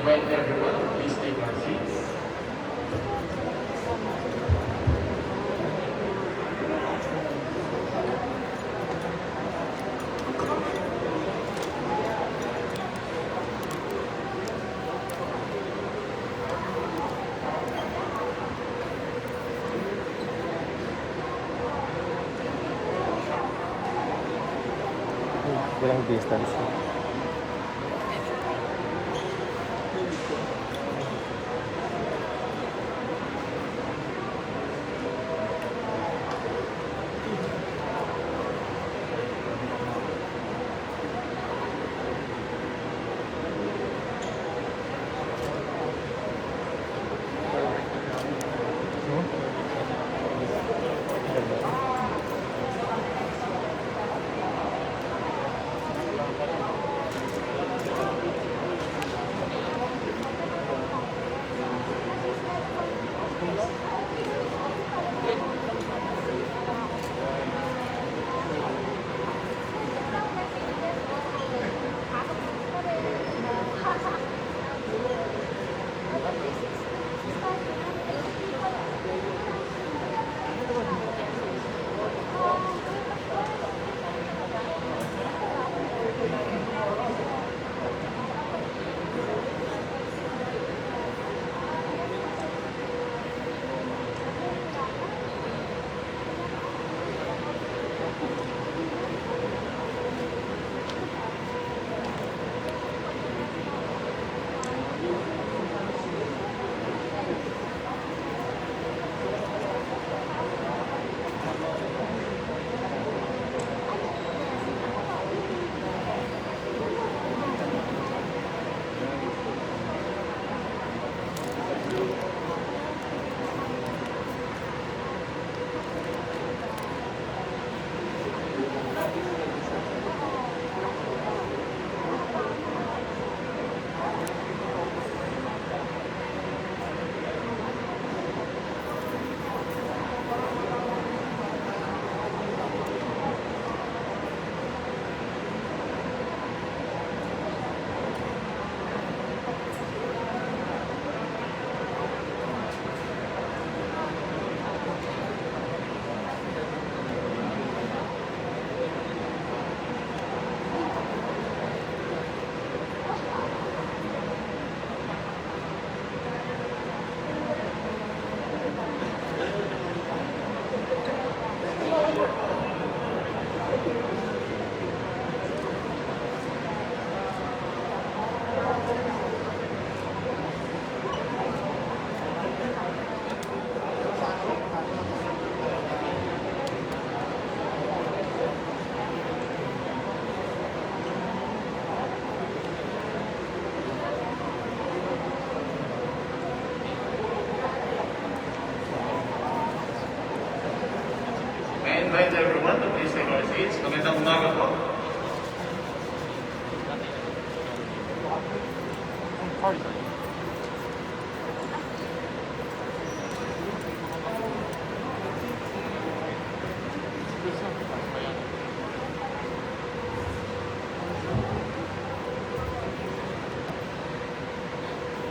invite everyone to please take our seats. Walang distance. I invite everyone to please take our seats. Magandang umaga po.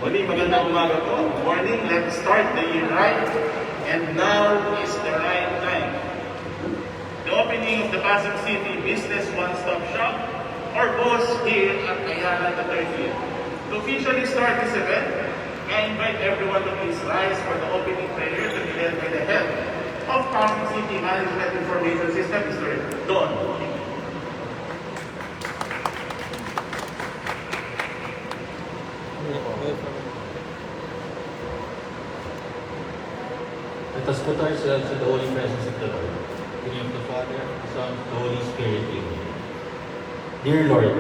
Muli, magandang umaga po. Good morning. Let's start the year right. And now is the right time. The opening of the Pasig City Business One-Stop Shop, or BOSS, here at Ayala the 30th. To officially start this event, I invite everyone to please rise for the opening prayer to be led by the head of Pasig City Management Information System, Mr. Don. Let us put ourselves in the holy presence of the Lord. In the name of the Father, the Son, the Holy Spirit. Amen. Dear Lord,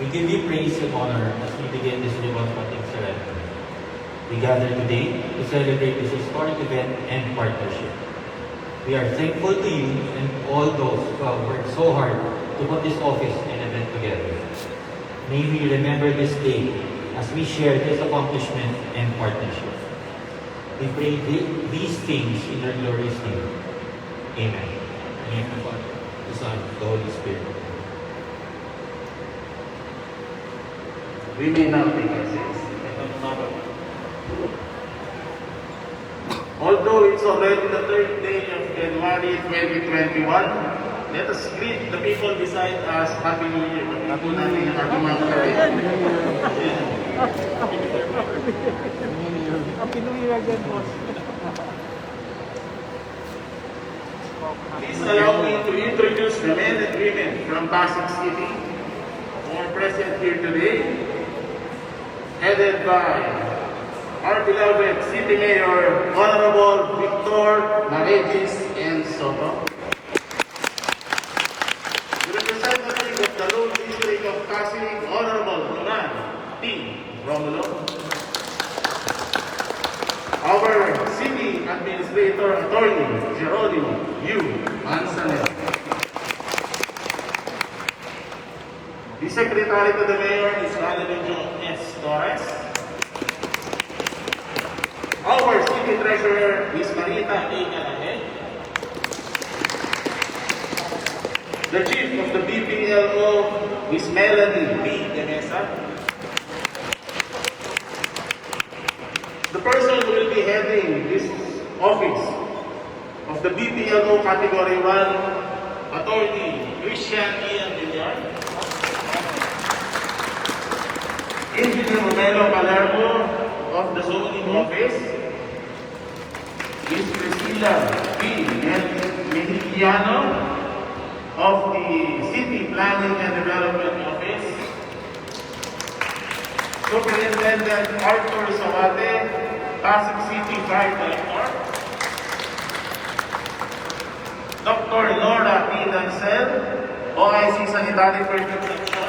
we give you praise and honor as we begin this democratic ceremony. We gather today to celebrate this historic event and partnership. We are thankful to you and all those who have worked so hard to put this office and event together. May we remember this day as we share this accomplishment and partnership. We pray these things in your glorious name. Amen. In the name of the Father, the Son, the Holy Spirit. We may now take our seats. Although it's already the third day of January 2021, let us greet the people beside us. Happy New Year. Happy natin yung ating mga kapatid. Happy New Year again, boss. Please allow me to introduce the men and women from Pasig City who are present here today, headed by our beloved City Mayor, Honorable Victor Naregis and Soto. The representative of the Lone District of Pasig, Honorable Roman T. Romulo. Our City Administrator Attorney, Geronimo U. Manzanel. The Secretary to the Mayor is Alejandro S. Torres. Our City Treasurer is Marita A. Galahe. The Chief of the BPLO is Melanie B. De Mesa. The person who will be heading this office of the BPLO Category 1, Attorney Christian Ian Villar. Engineer Romelo Palermo of the Zoning Office. Miss Priscilla P. Mejillano of the City Planning and Development Office. Superintendent Arthur Sawate, Pasig City Fire Director. Dr. Laura P. Dancel, OIC Sanitary Permit Section.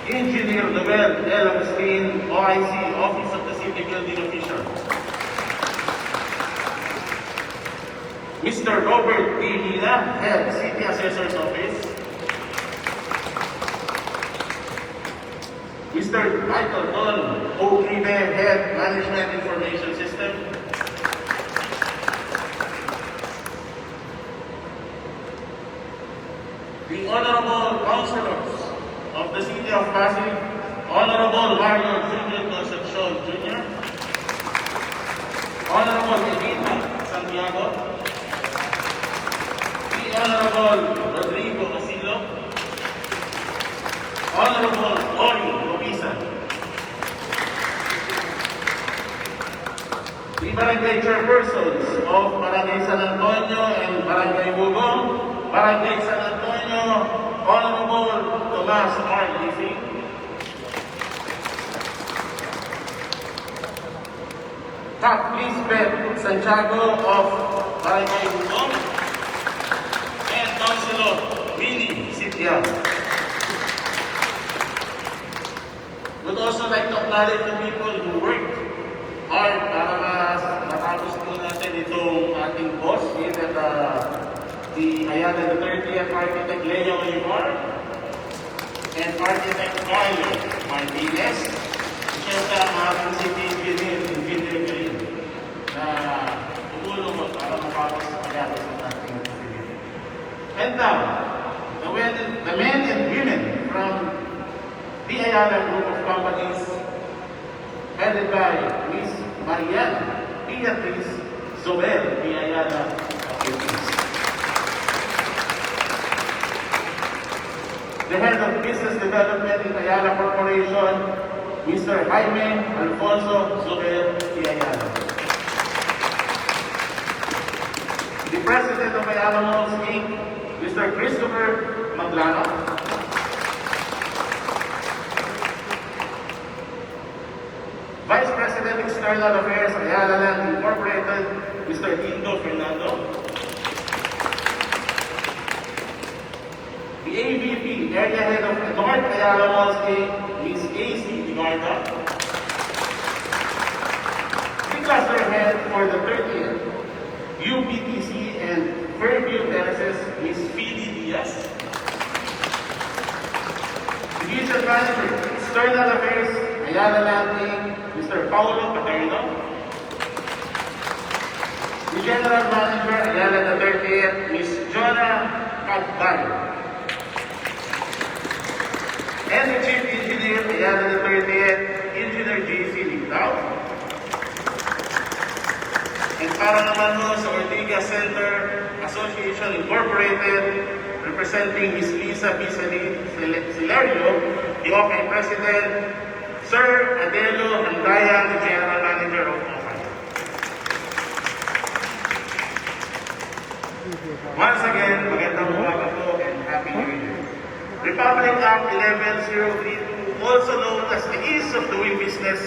Engineer Noel L. Agustin, OIC Office of the City Building Official. Mr. Robert P. Hila, Head City Assessor's Office. Mr. Michael Don O'Crive, Head Management Information System. The Honorable Councilors of the City of Pasig, Honorable Mario Junior Concepcion Jr., Honorable Edita Santiago, the Honorable Rodrigo Asilo, Honorable Ori Lopisa, the Barangay Chairpersons of Barangay San Antonio and Barangay Bugong, Barangay San Antonio, Honorable Tomas R. Lizzie, Cap Lisbeth Santiago of Barangay Bugong, and Councilor Willie Sitian. Would also like to acknowledge the people who worked hard para matapos po natin itong ating boss here at the Ayala the 30th Architect Leo Olivar and Architect Carlo Martinez, siyempre ang ating city engineer rin na tumulong para matapos sa Ayala sa ating city. And now, the men and women from the Ayala Group of Companies, headed by Ms. Marian Beatriz Zobel, the Ayala Companies. The Head of Business Development in Ayala Corporation, Mr. Jaime Alfonso Zobel, the Ayala. The President of Ayala Malls Inc., Mr. Christopher Maglano. Vice President External Affairs, Ayala Land Incorporated, Mr. Indo Fernando. The AVP, Area Head of North Ayala Malls Inc., Ms. A.C. Digarda. The Cluster Head for the 30th UPTC and Fairview Terraces, Ms. Fidi Diaz. Division Manager, External Affairs, Ayala Land Inc., Mr. Paulo Paterno. The General Manager, Ayala the 30th, Ms. Jonah Cagbal. And the Chief Engineer, Ayala the 30th, Engineer J.C. Ligtao. And para naman ho sa Ortigas Center Association Incorporated, representing Ms. Lisa B. Silario, the OPI President, Sir Adelo Handaya, the General Manager of OPI. Once again, magandang umaga po and Happy New Year. Republic Act 11032, also known as the Ease of Doing Business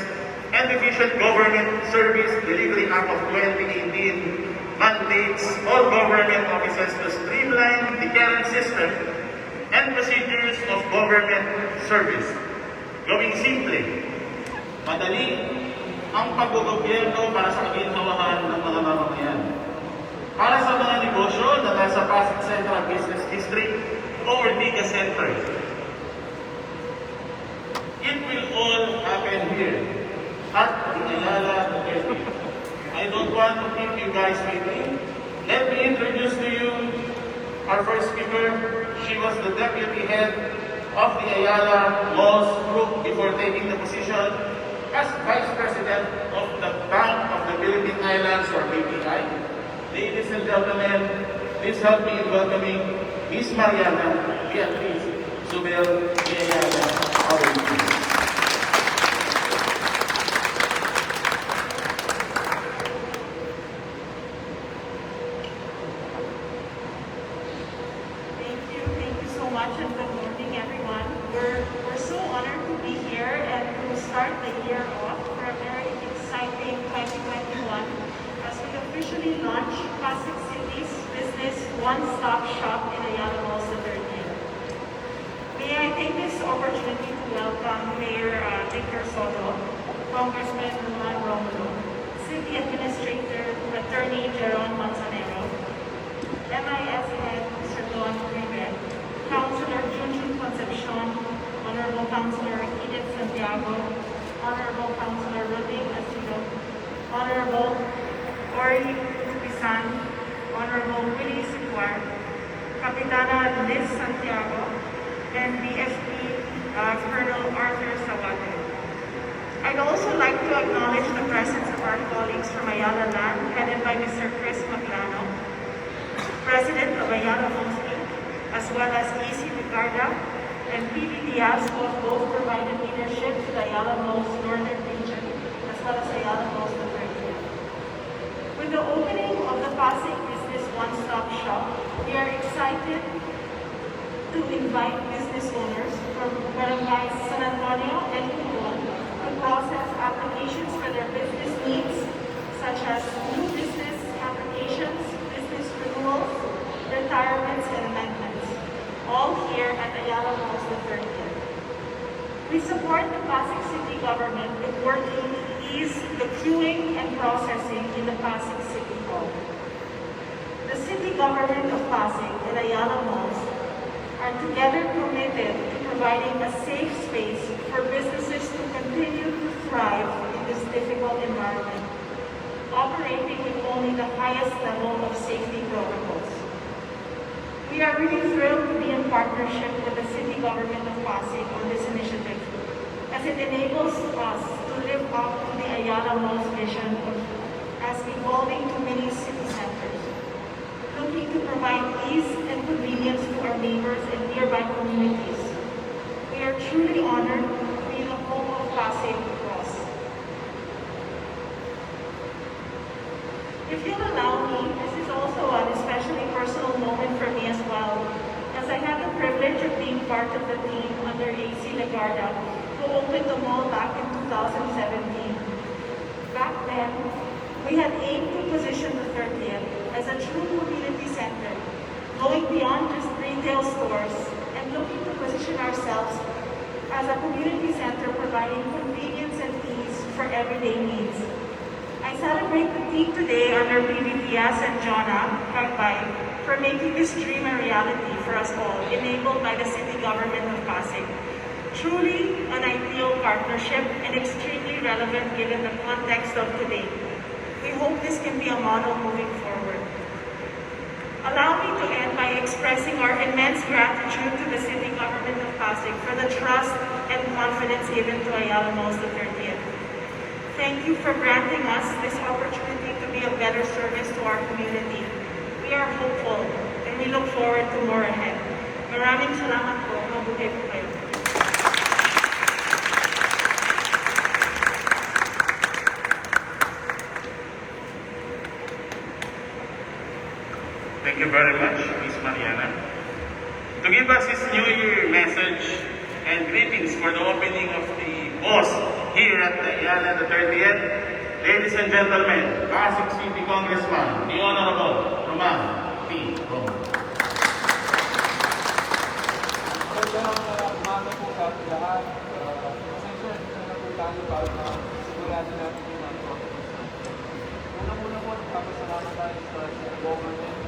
and Efficient Government Service Delivery Act of 2018, mandates all government offices to streamline the current system and procedures of government service. Gawing simple, madali ang paggogobyerno para sa kaginhawahan ng mga mamamayan. Para sa mga negosyo na nasa Pasig Central Business District o Ortigas Center, it will all happen here at the Ayala Hotel. I don't want to keep you guys waiting. Let me introduce to you our first speaker. She was the deputy head of the Ayala Malls Group before taking the position as Vice President of the Bank of the Philippine Islands, or BPI. Ladies and gentlemen, please help me in welcoming Ms. Mariana Beatriz Zubel de Ayala, our VP. Thank you so much, and good morning, everyone. We're so honored to be here and to start the year off for a very exciting 2021 as we officially launch Pasig City's Business One-Stop Shop in Ayala Malls the 13th. May I take this opportunity to welcome Mayor Victor Soto, Congressman Roman Romulo, City Administrator Attorney Jeron Manzanero, MIS Head Mr. Don Rivera, Councilor Junjun Concepcion, Honorable Councilor Edith Santiago, Honorable Councilor Rodrigo Asido, Honorable Ori Pisan, Honorable Willie Siquar, Capitana Liz Santiago, and BSP Colonel Arthur Sawate. I'd also like to acknowledge the presence of our colleagues from Ayala Land, headed by Mr. Chris Maclano, President of Ayala Malls Inc., as well as EC Ricarda and PB Diaz, who have both provided leadership to the Ayala Malls Northern Region, as well as Ayala Malls the 30th. With the opening of the Pasig Business One-Stop Shop, we are excited to invite business owners from Barangays San Antonio and Quezon to process applications for their business needs, such as new business applications, business renewals, retirements, and amendments, all here at Ayala Malls the 30th. We support the Pasig City government in working to ease the queuing and processing in the Pasig City Hall. The city government of Pasig and Ayala Malls are together committed to providing a safe space for businesses to continue to thrive in this difficult environment, operating with only the highest level of safety protocols. We are really thrilled to be in partnership with the city government of Pasig on this initiative, as it enables us to live up to the Ayala Malls vision as evolving to mini city centers, looking to provide ease and convenience to our neighbors and nearby communities. We are truly honored to be the home of Pasig Cross. If you'll allow me, this is also an especially personal moment for me as well, as I had the privilege of being part of the team under AC Legarda who opened the mall back in 2017. Back then, we had aimed to position the 30th as a true mobility center, going beyond just retail stores and looking to position ourselves as a community center providing convenience and ease for everyday needs. I celebrate the team today under PB Diaz and Jonna Hagbay for making this dream a reality for us all, enabled by the city government of Pasig. Truly an ideal partnership and extremely relevant given the context of today. We hope this can be a model moving forward. Allow me to end by expressing our immense gratitude to the city government of Pasig for the trust and confidence given to Ayala Malls the 30th. Thank you for granting us this opportunity to be of better service to our community. We are hopeful and we look forward to more ahead. Maraming salamat po. Mabuhay po kayo. Thank you very much, Ms. Mariana. To give us his New Year message and greetings for the opening of the boss here at the Ayala the 30th, ladies and gentlemen, Pasig City Congressman, the Honorable Roman P. Roman. Magandang umaga po sa ating lahat. Pasensya na po tayo para sigurado natin yung mga Unang-una po, nagpapasalamat tayo sa government,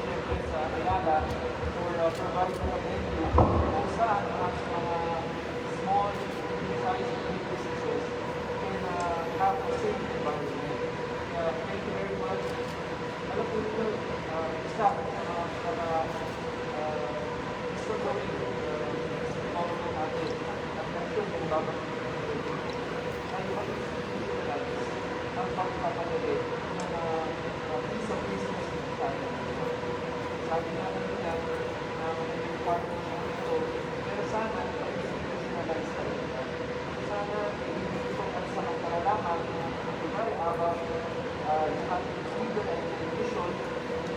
siyempre sa Ayala, for providing a venue kung saan ang mga small, medium-sized businesses can have a safe environment. Thank you very much. Alam po ito, isa sa mga gusto ko rin government natin at natin kung babalik ay ang pagpapadali ng piece of business sa atin. Sabi nga nila na yung partner niya ito, pero sana ay institutionalize tayo. Sana hindi ito at sa karalaman na iba'y habang yung ating legal and vision,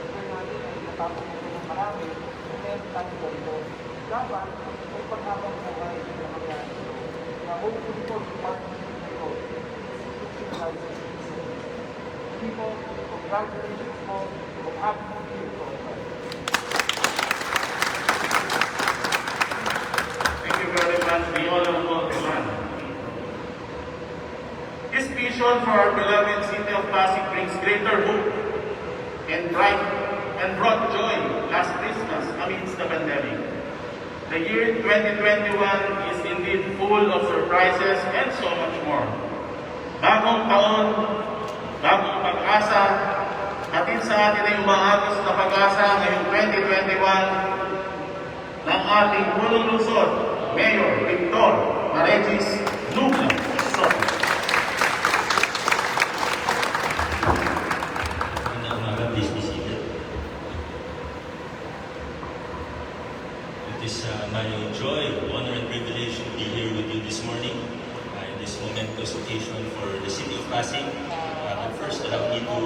pero natin ay natapos ito ng marami, meron tayo ganito. Dapat, may paghabang buhay na mangyari ito. Na hopefully po, yung partner niya ito, institutionalizes people, congratulations po, happy New Year po. Thank you very much, the Honorable Roman. This vision for our beloved city of Pasig brings greater hope and bright and brought joy last Christmas amidst the pandemic. The year 2021 is indeed full of surprises and so much more. Bagong taon, bagong pag-asa, hatid sa atin ay umaagos na pag-asa ngayong 2021 ng ating punong lungsod, Mayor Victor Maregis Lubna Soto. Magandang umaga, please be seated. It is my joy, honor, and privilege to be here with you this morning in this momentous occasion for the city of Pasig. But first, allow me to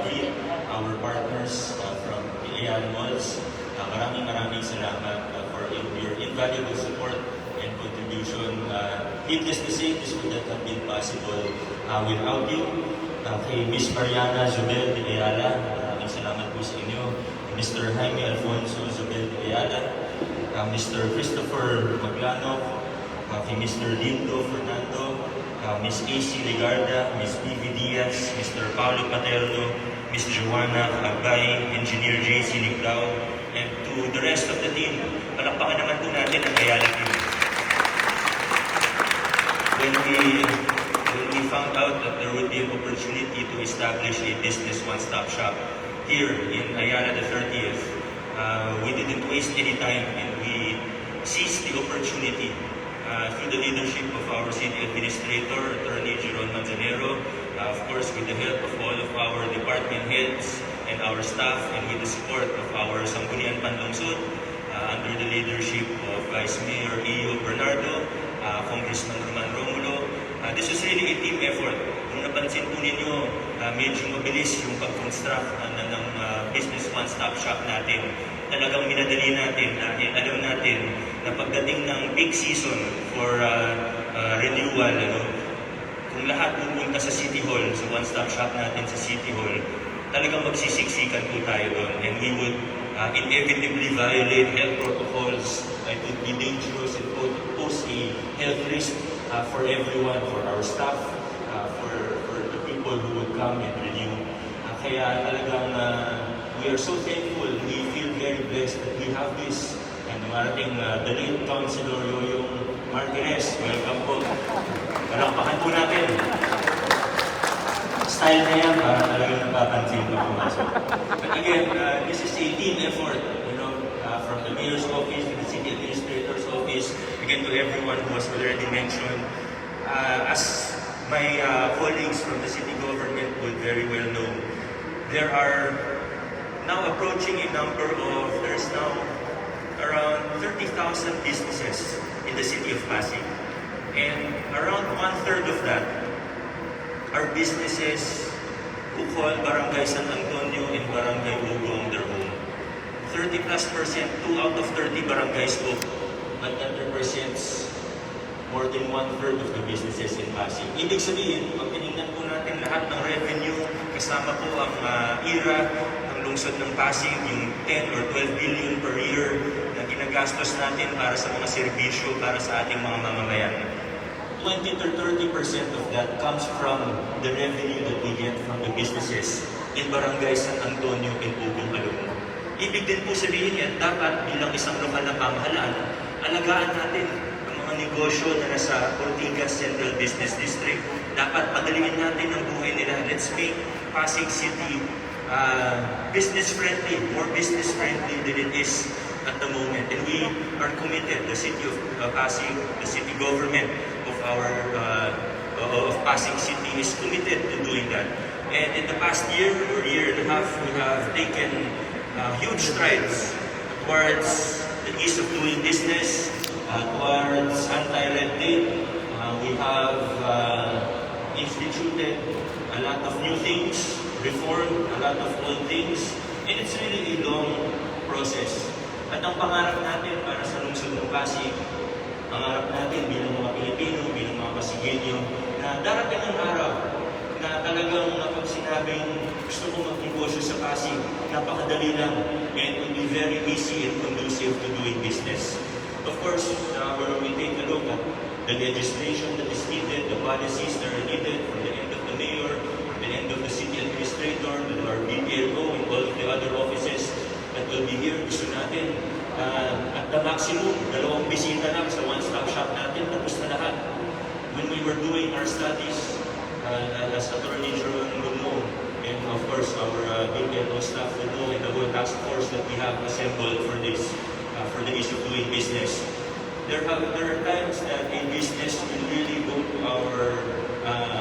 greet our partners from the Ayala Malls. Maraming salamat for your invaluable support and contribution. Needless to say, this would not have been possible without you. Kay Ms. Mariana Zubel de Ayala, maraming salamat po sa inyo. Mr. Jaime Alfonso Zubel de Ayala, Mr. Christopher Maglano, kay Mr. Lindo Fernando, Ms. AC Legarda, Ms. Vivi Diaz, Mr. Paulo Paterno, Ms. Joanna Agbay, Engineer JC Licao, and to the rest of the team. Palakpakan naman po natin ang Ayala team. When we found out that there would be an opportunity to establish a business one-stop shop here in Ayala the 30th, we didn't waste any time and we seized the opportunity through the leadership of our city administrator, Attorney Jeron Manzanero, of course with the help of all of our department heads and our staff, and with the support of our Sangguniang Panlungsod, under the leadership of Vice Mayor Iyo Bernardo, Congressman Roman Romulo. This is really a team effort. Kung napansin po ninyo, medyo mabilis yung pag-construct ng business one-stop shop natin. Talagang minadali natin dahil alam natin na pagdating ng peak season for renewal, kung lahat pupunta sa City Hall, sa one-stop shop natin sa City Hall, talagang magsisiksikan po tayo doon. And we would inevitably violate health protocols. It would be dangerous and pose a health risk for everyone, for our staff, for the people who would come and renew. Kaya talagang we are so thankful. We feel very blessed that we have this. And marating the late Councilor Yoyong Martinez, welcome po. Palakpakan po natin. Style na yan, para talagang napapansin pa pumasok. But again, this is a team effort, from the Mayor's Office to the City Administrator's Office, again to everyone who was already mentioned. As my colleagues from the city government would very well know, there are now approaching a number of, there's now around 30,000 businesses in the city of Pasig. And around 1/3 of that are businesses who call Barangay San Antonio and Barangay Ugong their home. 30+%, 2 out of 30 barangays po, but that represents more than 1/3 of the businesses in Pasig. Ibig sabihin, pag tinignan po natin lahat ng revenue, kasama po ang IRA ng lungsod ng Pasig, yung 10 or 12 billion per year na ginagastos natin para sa mga serbisyo, para sa ating mga mamamayan. 20 to 30% of that comes from the revenue that we get from the businesses in Barangay San Antonio and Ugong alone. Ibig din po sabihin yan, dapat bilang isang lokal na pamahalaan, alagaan natin ang mga negosyo na nasa Ortigas Central Business District. Dapat padaliin natin ang buhay nila. Let's make Pasig City business-friendly, more business-friendly than it is at the moment. And we are committed, the city of Pasig, the city government of Pasig City is committed to doing that. And in the past year or year and a half, we have taken huge strides towards the ease of doing business, towards anti-red tape. We have instituted a lot of new things, reformed a lot of old things, and it's really a long process. At ang pangarap natin para sa lungsod ng Pasig, pangarap natin bilang mga Pilipino, bilang mga Pasiggenyo, na darating ang araw na talagang kapag sinabing gusto ko mag-negosyo sa Pasig, napakadali lang, and it will be very easy and conducive to doing business. Of course, where we take a look at the legislation that is needed, the policies that are needed from the end of the mayor, the end of the city administrator, our BPLO, and all of the other offices that will be here, gusto natin at the maximum, 2 bisita lang sa one-stop shop natin, tapos na lahat. When we were doing our studies, as Attorney General would know, and of course our BPLO staff would know, and the whole task force that we have assembled for this, for the issue of doing business. There are times that a business will really go to our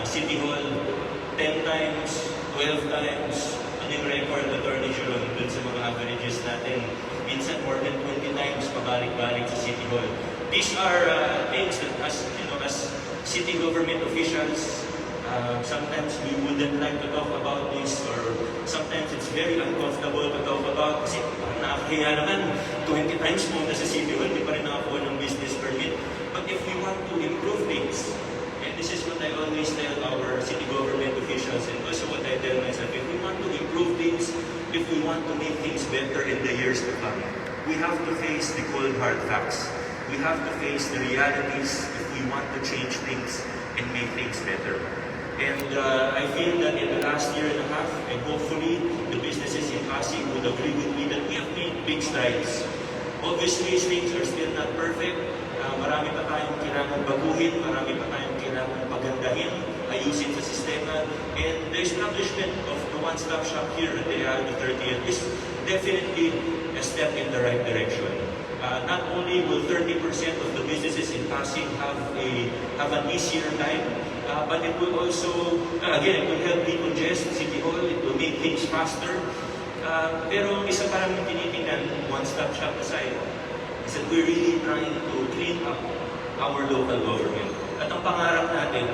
City Hall 10 times, 12 times, ano yung record, Attorney General, dun sa mga averages natin. Minsan more than 20 times pabalik-balik sa City Hall. These are things that as city government officials, sometimes we wouldn't like to talk about this, or sometimes it's very uncomfortable to talk about kasi nakakahiya naman 20 times mo na sa City Hall, di pa rin nakakuha ng business permit. But if we want to improve things, and this is what I always tell our city government officials, and also what I tell myself, if we want to improve things, if we want to make things better in the years to come, we have to face the cold hard facts. We have to face the realities if we want to change things and make things better. And I feel that in the last year and a half, and hopefully the businesses in Pasig would agree with me that we have made big strides. Obviously, things are still not perfect. Marami pa tayong kailangan baguhin, marami pa tayong kailangan pagandahin, ayusin sa sistema. And the establishment of the one-stop shop here at the 30th is definitely a step in the right direction. Not only will 30% of the businesses in Pasig have an easier time, but it will also, again, it will help decongest City Hall, it will make things faster. Pero isa pa lang tinitingnan, one-stop shop aside, is that we're really trying to clean up our local government. At ang pangarap natin,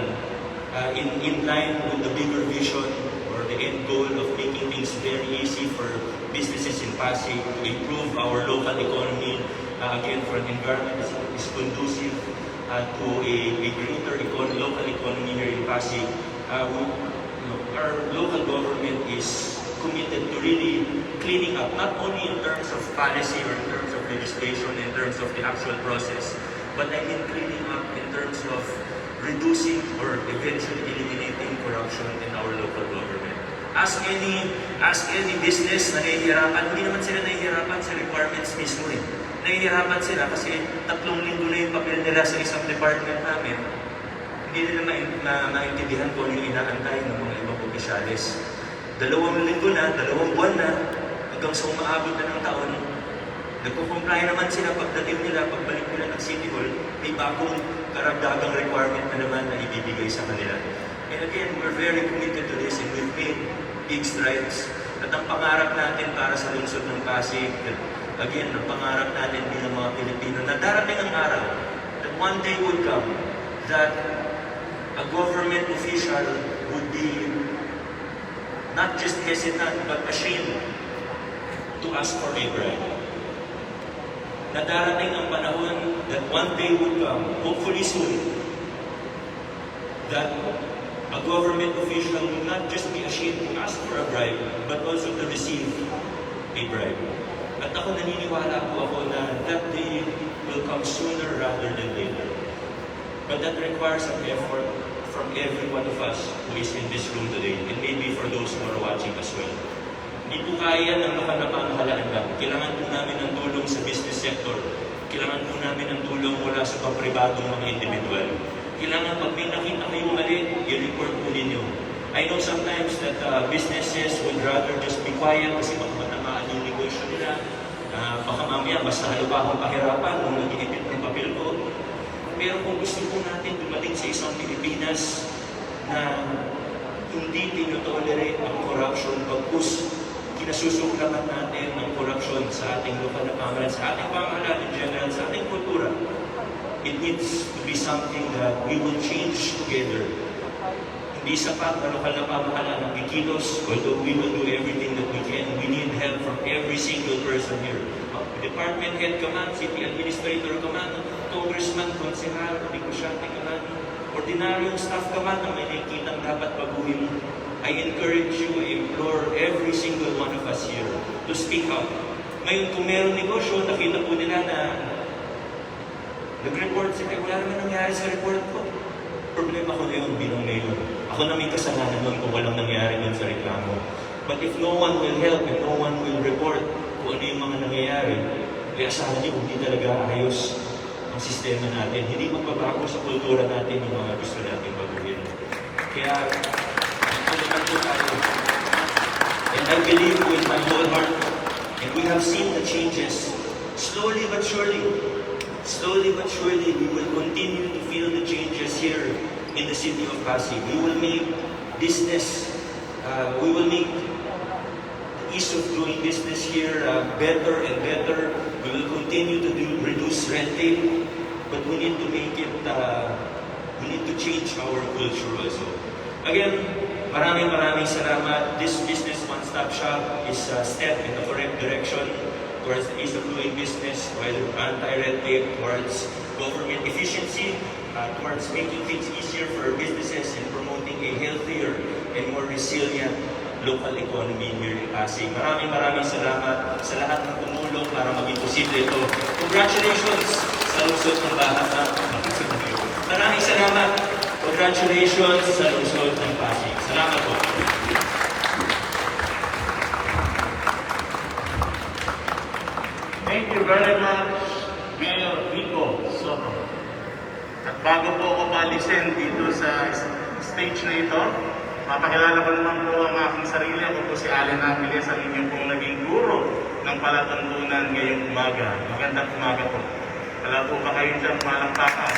in line with the bigger vision or the end goal of making things very easy for businesses in Pasig to improve our local economy, again, for an environment that is conducive to a greater local economy here in Pasig. Our local government is committed to really cleaning up, not only in terms of policy or in terms of legislation, in terms of the actual process, but I mean cleaning up in terms of reducing or eventually eliminating corruption in our local government. Ask any business na nahihirapan, hindi naman sila nahihirapan sa requirements mismo eh. Nahihirapan sila kasi 3 linggo na yung papel nila sa isang department namin. Hindi nila maintindihan kung ano yung inaantay ng mga ibang opisyalis. 2 linggo na, 2 buwan na, hanggang sa umaabot na ng taon, nagkukumply naman sila pagdating nila, pagbalik nila ng City Hall, may bagong karagdagang requirement na naman na ibibigay sa kanila. And again, we're very committed to this and we've made big strides. At ang pangarap natin para sa lungsod ng Pasig, again, ang pangarap natin bilang mga Pilipino, na darating ang araw, that one day would come, that a government official would be not just hesitant, but ashamed to ask for a bribe. Na darating ang panahon that one day would come, hopefully soon, that a government official will not just be ashamed to ask for a bribe, but also to receive a bribe. At ako naniniwala ako na that day will come sooner rather than later. But that requires some effort from every one of us who is in this room today, and maybe for those who are watching as well. Hindi po kaya ng makanapamahalaan lang. Kailangan po namin ng tulong sa business sector. Kailangan po namin ng tulong mula sa pampribadong mga individual. Kailangan pag may nakita kayong mali, i-report po ninyo. I know sometimes that businesses would rather just be quiet kasi baka matamaan yung negosyo nila. Baka mamaya mas lalo pa akong pahirapan kung nag-iipit ng papel ko. Pero kung gusto po natin dumating sa isang Pilipinas na hindi tinotolerate ang corruption, pagkus kinasusuklakan natin ng corruption sa ating lokal na pamahalaan, sa ating pamahalaan in general, sa ating kultura, it needs to be something that we will change together. Hindi sapat na lokal na pamahalaan ang kikilos, although we will do everything that we can. We need help from every single person here. Department head ka man, city administrator ka man, congressman, konsehal, negosyante ka man, ordinaryong staff ka man na may nakikitang dapat baguhin. I encourage you, I implore every single one of us here to speak up. Ngayon, kung meron negosyo, nakita po nila na nag-report sila, wala naman nangyari sa report ko. Problema ko na yun bilang mayor. Ako na may kasalanan nun kung walang nangyari nun sa reklamo. But if no one will help and no one will report kung ano yung mga nangyayari, ay asahan niyo, hindi talaga ayos ang sistema natin. Hindi magbabago sa kultura natin yung mga gusto natin baguhin. Kaya, naman po tayo. And I believe with my whole heart, and we have seen the changes, slowly but surely, we will continue to feel the changes here in the city of Pasig. We will make business, we will make the ease of doing business here better and better. We will continue to reduce red tape, but we need to make it, we need to change our culture also. Again, maraming salamat. This business one-stop shop is a step in the correct direction towards the ease of doing business, whether anti-red tape, towards government efficiency, towards making things easier for businesses and promoting a healthier and more resilient local economy here in Pasig. Maraming salamat sa lahat ng tumulong para maging posible ito. Congratulations sa lungsod ng Bahasa. Maraming salamat. Congratulations sa lungsod ng Pasig. Salamat po. Thank you very much, Mayor Rico Soto. At bago po ako palisin dito sa stage na ito, mapakilala ko naman po ang aking sarili. Ako po si Allen Aquiles, ang inyong pong naging guro ng palatuntunan ngayong umaga. Magandang umaga po. Wala po ba kayo dyan malampakan?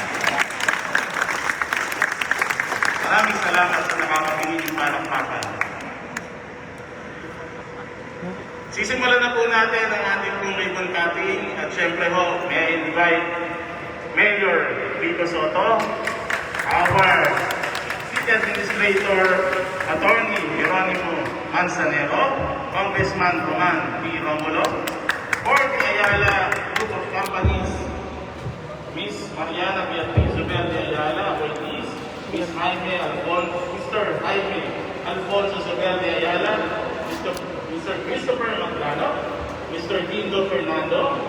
Maraming salamat sa nakakabili ng malampakan. Sisimulan na po natin ang ating pong ribbon cutting at syempre ho, may I invite Mayor Rico Soto, our City Administrator, Attorney Jeronimo Manzanero, Congressman Roman P. Romulo, Board Ayala Group of Companies, Miss Mariana Beatriz Zubel de Ayala, Ortiz, Mr. Jaime Alfonso Zubel de Ayala, Mr. Christopher Maclano, Mr. Dindo Fernando,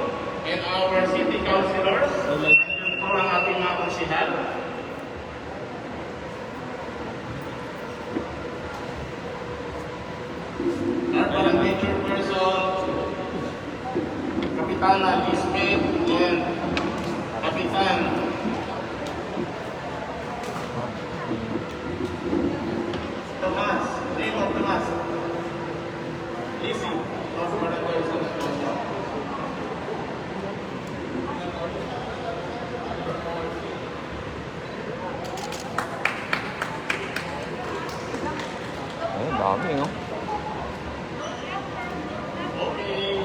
and our city councilors. Nandiyan po ang ating mga konsihal. Our barangay chairperson, Kapitana Lisbeth, and Kapitan Tomas, Raymond Tomas. Easy. Dami, no? Okay.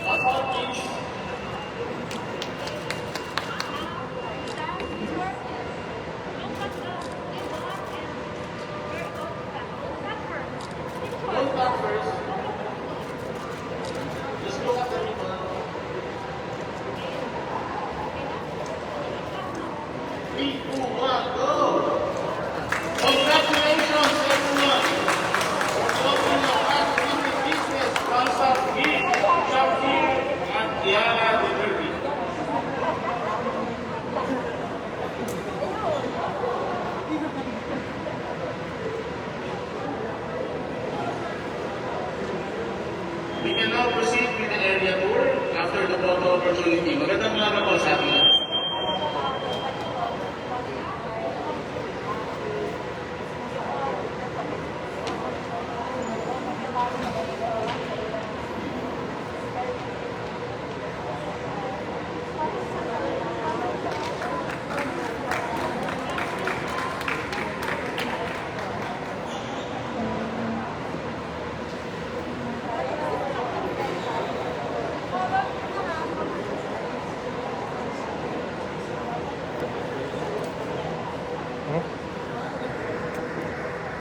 That's all, please. Don't back first. Just look at the people. 3, 2, 1, go! Congratulations, everyone! For opening a fast business, Casa Shop here at Yala